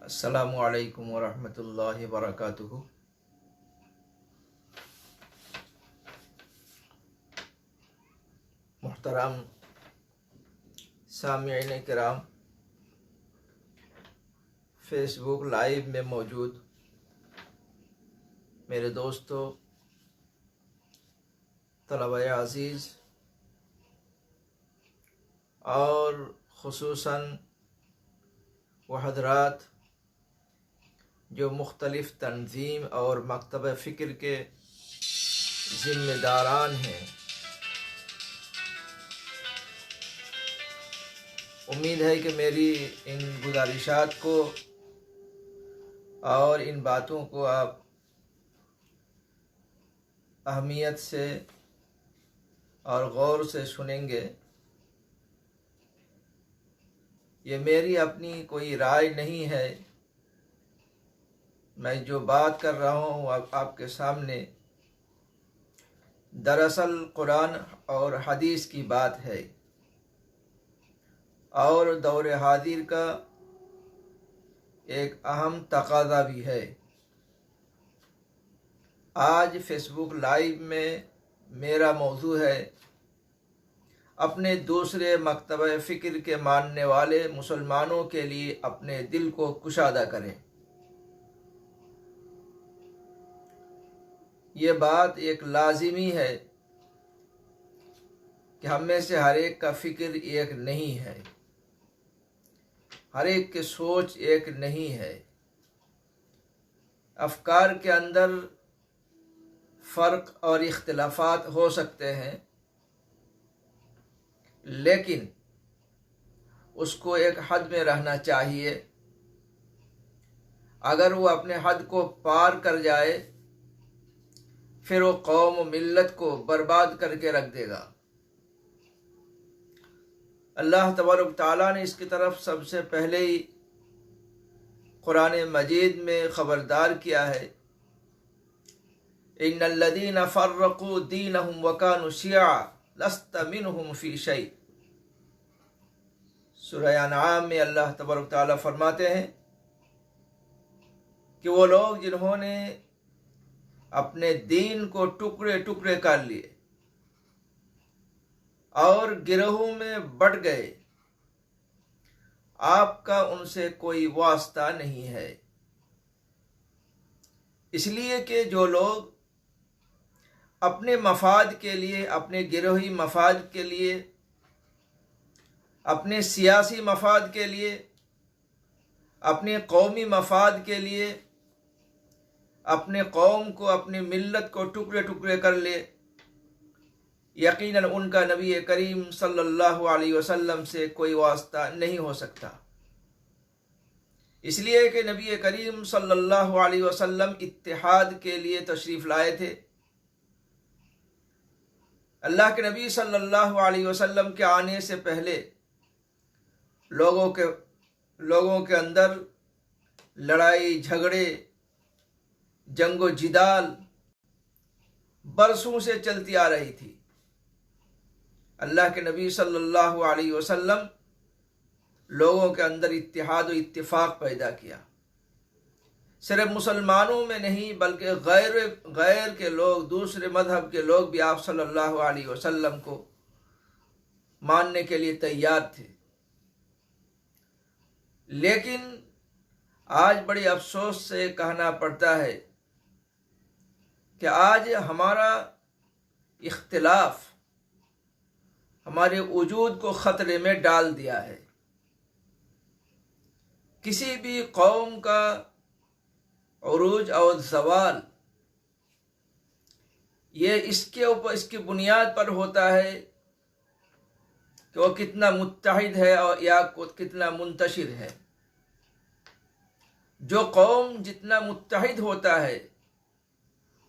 السلام علیکم ورحمۃ اللہ وبرکاتہ۔ محترم سامعین کرام، فیس بک لائیو میں موجود میرے دوستو، طلبہ عزیز اور خصوصاً وہ حضرات جو مختلف تنظیم اور مکتب فکر کے ذمہ داران ہیں، امید ہے کہ میری ان گزارشات کو اور ان باتوں کو آپ اہمیت سے اور غور سے سنیں گے۔ یہ میری اپنی کوئی رائے نہیں ہے، میں جو بات کر رہا ہوں آپ کے سامنے دراصل قرآن اور حدیث کی بات ہے اور دور حاضر کا ایک اہم تقاضا بھی ہے۔ آج فیس بک لائیو میں میرا موضوع ہے اپنے دوسرے مکتبہ فکر کے ماننے والے مسلمانوں کے لیے اپنے دل کو کشادہ کریں۔ یہ بات ایک لازمی ہے کہ ہم میں سے ہر ایک کا فکر ایک نہیں ہے، ہر ایک کی سوچ ایک نہیں ہے، افکار کے اندر فرق اور اختلافات ہو سکتے ہیں، لیکن اس کو ایک حد میں رہنا چاہیے۔ اگر وہ اپنے حد کو پار کر جائے پھر وہ قوم و ملت کو برباد کر کے رکھ دے گا۔ اللہ تبارک تعالیٰ نے اس کی طرف سب سے پہلے ہی قرآن مجید میں خبردار کیا ہے، ان الذین فرقوا دینہم وکانوا شیعا لست منہم فی شیء۔ سورہ انعام میں اللہ تبارک تعالیٰ فرماتے ہیں کہ وہ لوگ جنہوں نے اپنے دین کو ٹکڑے ٹکڑے کر لیے اور گروہوں میں بٹ گئے، آپ کا ان سے کوئی واسطہ نہیں ہے۔ اس لیے کہ جو لوگ اپنے مفاد کے لیے، اپنے گروہی مفاد کے لیے، اپنے سیاسی مفاد کے لیے، اپنے قومی مفاد کے لیے اپنے قوم کو، اپنی ملت کو ٹکڑے ٹکڑے کر لے، یقیناً ان کا نبی کریم صلی اللہ علیہ وسلم سے کوئی واسطہ نہیں ہو سکتا۔ اس لیے کہ نبی کریم صلی اللہ علیہ وسلم اتحاد کے لیے تشریف لائے تھے۔ اللہ کے نبی صلی اللہ علیہ وسلم کے آنے سے پہلے لوگوں کے اندر لڑائی جھگڑے، جنگ و جدال برسوں سے چلتی آ رہی تھی۔ اللہ کے نبی صلی اللہ علیہ وسلم لوگوں کے اندر اتحاد و اتفاق پیدا کیا، صرف مسلمانوں میں نہیں بلکہ غیر کے لوگ، دوسرے مذہب کے لوگ بھی آپ صلی اللہ علیہ وسلم کو ماننے کے لیے تیار تھے۔ لیکن آج بڑی افسوس سے کہنا پڑتا ہے کہ آج ہمارا اختلاف ہمارے وجود کو خطرے میں ڈال دیا ہے۔ کسی بھی قوم کا عروج اور زوال یہ اس کی بنیاد پر ہوتا ہے کہ وہ کتنا متحد ہے اور یا کتنا منتشر ہے۔ جو قوم جتنا متحد ہوتا ہے،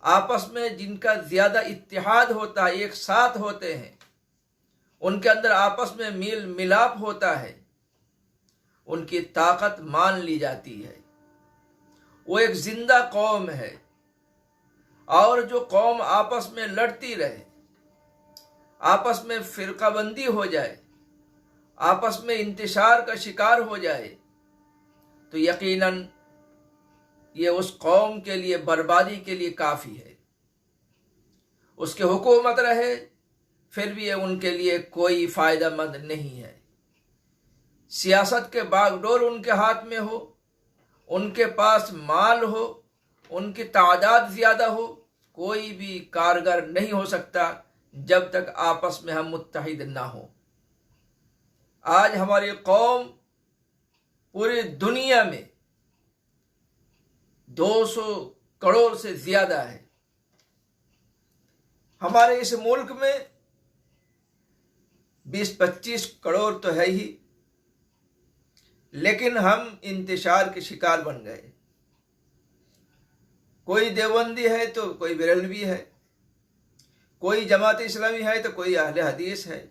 آپس میں جن کا زیادہ اتحاد ہوتا ہے، ایک ساتھ ہوتے ہیں، ان کے اندر آپس میں میل ملاپ ہوتا ہے، ان کی طاقت مان لی جاتی ہے، وہ ایک زندہ قوم ہے۔ اور جو قوم آپس میں لڑتی رہے، آپس میں فرقہ بندی ہو جائے، آپس میں انتشار کا شکار ہو جائے، تو یقیناً یہ اس قوم کے لیے بربادی کے لیے کافی ہے۔ اس کے حکومت رہے پھر بھی یہ ان کے لیے کوئی فائدہ مند نہیں ہے۔ سیاست کے باغ ڈور ان کے ہاتھ میں ہو، ان کے پاس مال ہو، ان کی تعداد زیادہ ہو، کوئی بھی کارگر نہیں ہو سکتا جب تک آپس میں ہم متحد نہ ہوں۔ آج ہماری قوم پوری دنیا میں 200 کروڑ سے زیادہ ہے۔ ہمارے اس ملک میں 20-25 کروڑ تو ہے ہی، لیکن ہم انتشار کے شکار بن گئے۔ کوئی دیوبندی ہے تو کوئی بریلوی ہے، کوئی جماعت اسلامی ہے تو کوئی اہل حدیث ہے،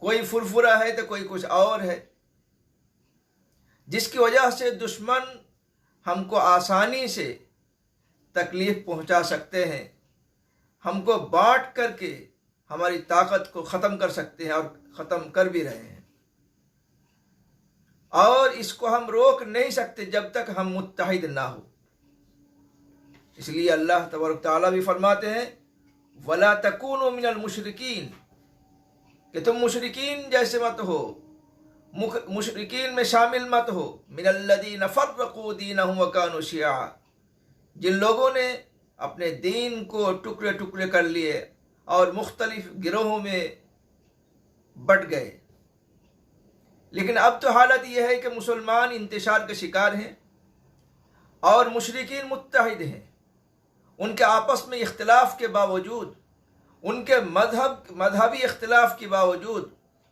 کوئی فرفرا ہے تو کوئی کچھ اور ہے، جس کی وجہ سے دشمن ہم کو آسانی سے تکلیف پہنچا سکتے ہیں، ہم کو بانٹ کر کے ہماری طاقت کو ختم کر سکتے ہیں اور ختم کر بھی رہے ہیں، اور اس کو ہم روک نہیں سکتے جب تک ہم متحد نہ ہو۔ اس لیے اللہ تبارک تعالیٰ بھی فرماتے ہیں وَلَا تَكُونُوا مِنَ الْمُشْرِكِينَ، کہ تم مشرکین جیسے مت ہو، مشرکین میں شامل مت ہو، مِنَ الَّذِينَ فَرَّقُوا دِينَهُمْ وَكَانُوا شِيَعًا، جن لوگوں نے اپنے دین کو ٹکڑے ٹکڑے کر لیے اور مختلف گروہوں میں بٹ گئے۔ لیکن اب تو حالت یہ ہے کہ مسلمان انتشار کے شکار ہیں اور مشرکین متحد ہیں۔ ان کے آپس میں اختلاف کے باوجود، ان کے مذہبی اختلاف کے باوجود،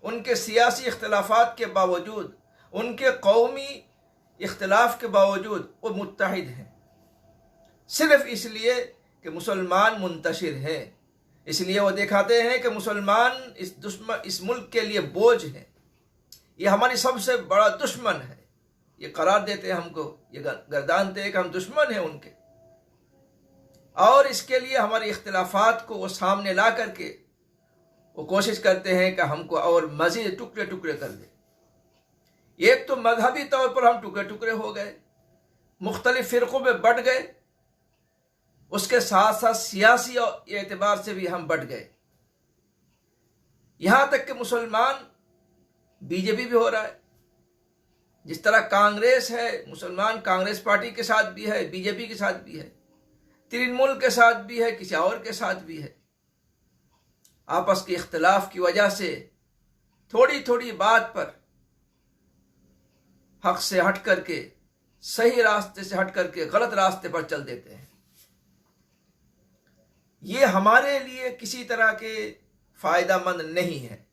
ان کے سیاسی اختلافات کے باوجود، ان کے قومی اختلاف کے باوجود وہ متحد ہیں، صرف اس لیے کہ مسلمان منتشر ہیں۔ اس لیے وہ دکھاتے ہیں کہ مسلمان اس ملک کے لیے بوجھ ہیں، یہ ہماری سب سے بڑا دشمن ہے، یہ قرار دیتے ہیں ہم کو، یہ گردانتے ہیں کہ ہم دشمن ہیں ان کے، اور اس کے لیے ہمارے اختلافات کو وہ سامنے لا کر کے وہ کوشش کرتے ہیں کہ ہم کو اور مزید ٹکڑے ٹکڑے کر دیں۔ ایک تو مذہبی طور پر ہم ٹکڑے ٹکڑے ہو گئے، مختلف فرقوں میں بٹ گئے، اس کے ساتھ ساتھ سیاسی اعتبار سے بھی ہم بٹ گئے، یہاں تک کہ مسلمان بی جے پی بھی ہو رہا ہے۔ جس طرح کانگریس ہے، مسلمان کانگریس پارٹی کے ساتھ بھی ہے، بی جے پی کے ساتھ بھی ہے، ترنمول کے ساتھ بھی ہے، کسی اور کے ساتھ بھی ہے۔ آپس کے اختلاف کی وجہ سے تھوڑی تھوڑی بات پر حق سے ہٹ کر کے، صحیح راستے سے ہٹ کر کے غلط راستے پر چل دیتے ہیں۔ یہ ہمارے لیے کسی طرح کے فائدہ مند نہیں ہے۔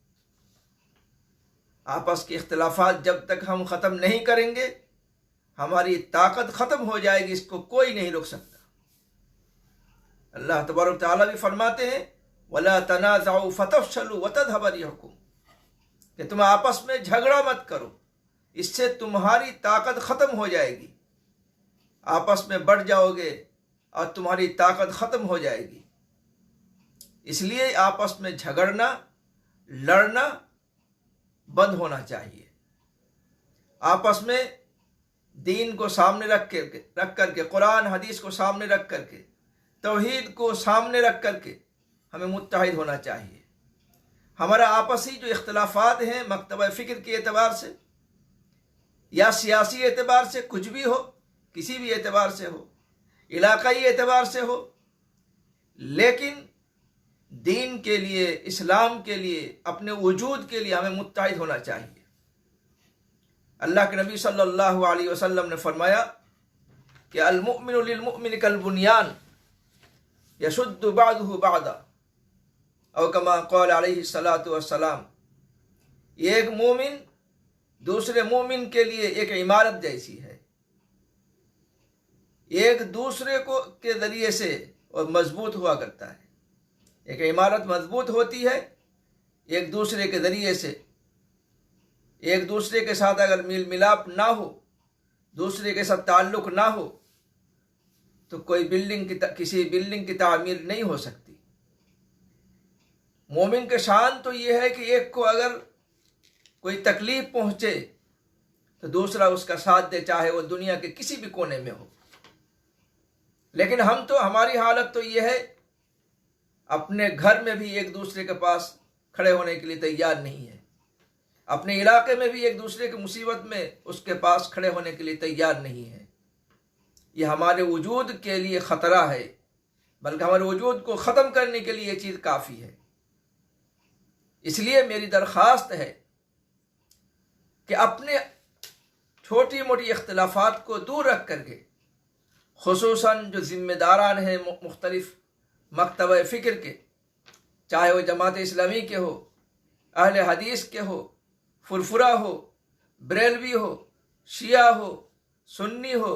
آپس کے اختلافات جب تک ہم ختم نہیں کریں گے، ہماری طاقت ختم ہو جائے گی، اس کو کوئی نہیں روک سکتا۔ اللہ تبارک تعالیٰ بھی فرماتے ہیں وَلَا تَنَازَعُوا فَتَفْشَلُوا وَتَذْهَبَ رِيحُكُمْ، کہ تم آپس میں جھگڑا مت کرو، اس سے تمہاری طاقت ختم ہو جائے گی، آپس میں بڑھ جاؤ گے اور تمہاری طاقت ختم ہو جائے گی۔ اس لیے آپس میں جھگڑنا، لڑنا بند ہونا چاہیے۔ آپس میں دین کو سامنے رکھ کر کے، قرآن حدیث کو سامنے رکھ کر کے، توحید کو سامنے رکھ کر کے ہمیں متحد ہونا چاہیے۔ ہمارا آپسی جو اختلافات ہیں مکتبہ فکر کے اعتبار سے یا سیاسی اعتبار سے، کچھ بھی ہو، کسی بھی اعتبار سے ہو، علاقائی اعتبار سے ہو، لیکن دین کے لیے، اسلام کے لیے، اپنے وجود کے لیے ہمیں متحد ہونا چاہیے۔ اللہ کے نبی صلی اللہ علیہ وسلم نے فرمایا کہ المؤمن للمؤمن کالبنیان یشد بعضہ بعضا، او کما قال علیہ الصلاۃ والسلام، ایک مومن دوسرے مومن کے لیے ایک عمارت جیسی ہے، ایک دوسرے کو کے ذریعے سے اور مضبوط ہوا کرتا ہے۔ ایک عمارت مضبوط ہوتی ہے ایک دوسرے کے ذریعے سے۔ ایک دوسرے کے ساتھ اگر میل ملاپ نہ ہو، دوسرے کے ساتھ تعلق نہ ہو، تو کسی بلڈنگ کی تعمیر نہیں ہو سکتی۔ مومن کے شان تو یہ ہے کہ ایک کو اگر کوئی تکلیف پہنچے تو دوسرا اس کا ساتھ دے، چاہے وہ دنیا کے کسی بھی کونے میں ہو۔ لیکن ہماری حالت تو یہ ہے، اپنے گھر میں بھی ایک دوسرے کے پاس کھڑے ہونے کے لیے تیار نہیں ہے، اپنے علاقے میں بھی ایک دوسرے کی مصیبت میں اس کے پاس کھڑے ہونے کے لیے تیار نہیں ہے۔ یہ ہمارے وجود کے لیے خطرہ ہے، بلکہ ہمارے وجود کو ختم کرنے کے لیے یہ چیز کافی ہے۔ اس لیے میری درخواست ہے کہ اپنے چھوٹی موٹی اختلافات کو دور رکھ کر کے، خصوصاً جو ذمہ داران ہیں مختلف مکتبہ فکر کے، چاہے وہ جماعت اسلامی کے ہو، اہل حدیث کے ہو، فرفرہ ہو، بریلوی ہو، شیعہ ہو، سنی ہو،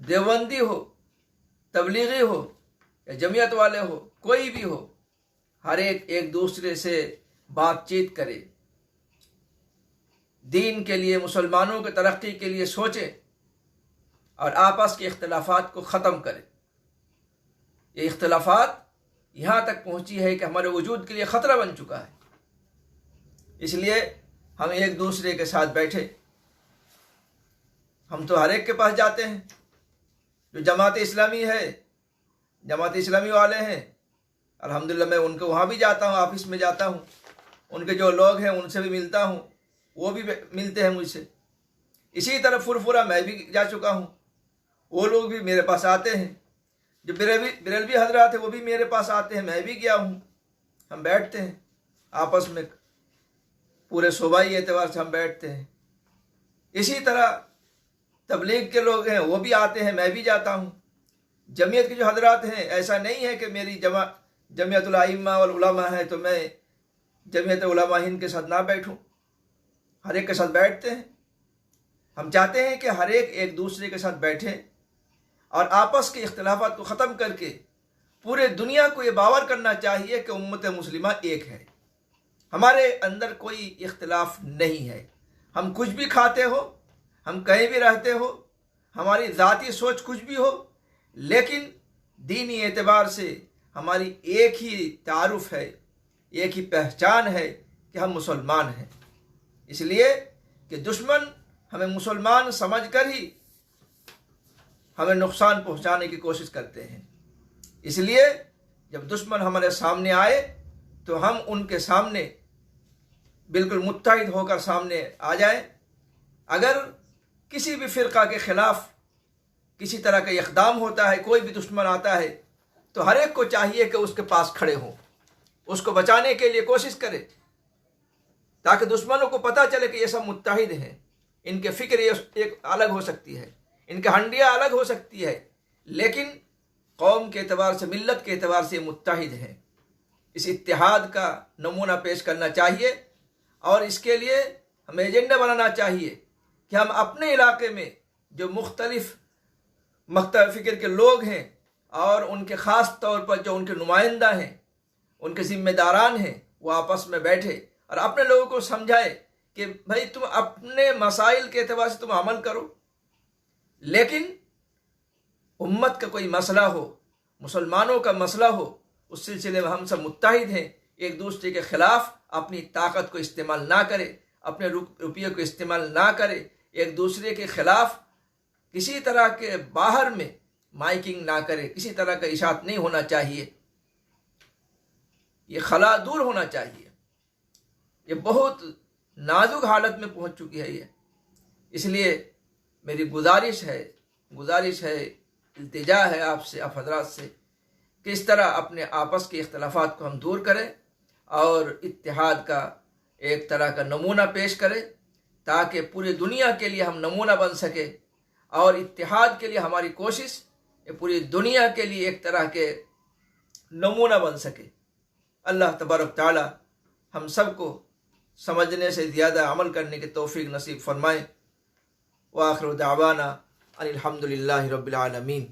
دیوبندی ہو، تبلیغی ہو یا جمعیت والے ہو، کوئی بھی ہو، ہر ایک دوسرے سے بات چیت کرے، دین کے لیے، مسلمانوں کی ترقی کے لیے سوچے اور آپس کے اختلافات کو ختم کرے۔ یہ اختلافات یہاں تک پہنچی ہے کہ ہمارے وجود کے لیے خطرہ بن چکا ہے۔ اس لیے ہم ایک دوسرے کے ساتھ بیٹھے، ہم تو ہر ایک کے پاس جاتے ہیں، جو جماعت اسلامی ہے، جماعت اسلامی والے ہیں، الحمدللہ میں ان کے وہاں بھی جاتا ہوں، آفس میں جاتا ہوں، ان کے جو لوگ ہیں ان سے بھی ملتا ہوں، وہ بھی ملتے ہیں مجھ سے۔ اسی طرح فرفرہ میں بھی جا چکا ہوں، وہ لوگ بھی میرے پاس آتے ہیں، جو بریلوی حضرات ہیں وہ بھی میرے پاس آتے ہیں، میں بھی گیا ہوں، ہم بیٹھتے ہیں آپس میں، پورے صوبائی اعتبار سے ہم بیٹھتے ہیں۔ اسی طرح تبلیغ کے لوگ ہیں، وہ بھی آتے ہیں، میں بھی جاتا ہوں۔ جمعیت کے جو حضرات ہیں، ایسا نہیں ہے کہ میری جمعیت الائمہ والعلماء ہے تو میں جمعیت علماء ہند کے ساتھ نہ بیٹھوں، ہر ایک کے ساتھ بیٹھتے ہیں۔ ہم چاہتے ہیں کہ ہر ایک دوسرے کے ساتھ بیٹھیں اور آپس کے اختلافات کو ختم کر کے پورے دنیا کو یہ باور کرنا چاہیے کہ امت مسلمہ ایک ہے، ہمارے اندر کوئی اختلاف نہیں ہے۔ ہم کچھ بھی کھاتے ہو، ہم کہیں بھی رہتے ہو، ہماری ذاتی سوچ کچھ بھی ہو، لیکن دینی اعتبار سے ہماری ایک ہی تعارف ہے، ایک ہی پہچان ہے کہ ہم مسلمان ہیں۔ اس لیے کہ دشمن ہمیں مسلمان سمجھ کر ہی ہمیں نقصان پہنچانے کی کوشش کرتے ہیں۔ اس لیے جب دشمن ہمارے سامنے آئے تو ہم ان کے سامنے بالکل متحد ہو کر سامنے آ جائیں۔ اگر کسی بھی فرقہ کے خلاف کسی طرح کا اقدام ہوتا ہے، کوئی بھی دشمن آتا ہے، تو ہر ایک کو چاہیے کہ اس کے پاس کھڑے ہوں، اس کو بچانے کے لیے کوشش کرے، تاکہ دشمنوں کو پتہ چلے کہ یہ سب متحد ہیں۔ ان کے فکر ایک الگ ہو سکتی ہے، ان کی ہنڈیاں الگ ہو سکتی ہے، لیکن قوم کے اعتبار سے، ملت کے اعتبار سے متحد ہیں۔ اس اتحاد کا نمونہ پیش کرنا چاہیے، اور اس کے لیے ہمیں ایجنڈا بنانا چاہیے کہ ہم اپنے علاقے میں جو مختلف مکتب فکر کے لوگ ہیں، اور ان کے خاص طور پر جو ان کے نمائندہ ہیں، ان کے ذمہ داران ہیں، وہ آپس میں بیٹھے اور اپنے لوگوں کو سمجھائے کہ بھائی تم اپنے مسائل کے اعتبار سے تم عمل کرو، لیکن امت کا کوئی مسئلہ ہو، مسلمانوں کا مسئلہ ہو، اس سلسلے میں ہم سب متحد ہیں، ایک دوسرے کے خلاف اپنی طاقت کو استعمال نہ کرے، اپنے روپیے کو استعمال نہ کرے، ایک دوسرے کے خلاف کسی طرح کے باہر میں مائکنگ نہ کرے، کسی طرح کا اشاعت نہیں ہونا چاہیے، یہ خلا دور ہونا چاہیے۔ یہ بہت نازک حالت میں پہنچ چکی ہے یہ، اس لیے میری گزارش ہے، التجا ہے آپ سے، آپ حضرات سے، کہ اس طرح اپنے آپس کے اختلافات کو ہم دور کریں اور اتحاد کا ایک طرح کا نمونہ پیش کریں، تاکہ پوری دنیا کے لیے ہم نمونہ بن سکے، اور اتحاد کے لیے ہماری کوشش یہ پوری دنیا کے لیے ایک طرح کے نمونہ بن سکے۔ اللہ تبارک تعالی ہم سب کو سمجھنے سے زیادہ عمل کرنے کی توفیق نصیب فرمائے۔ وآخر دعوانا ان الحمد للہ رب العالمین۔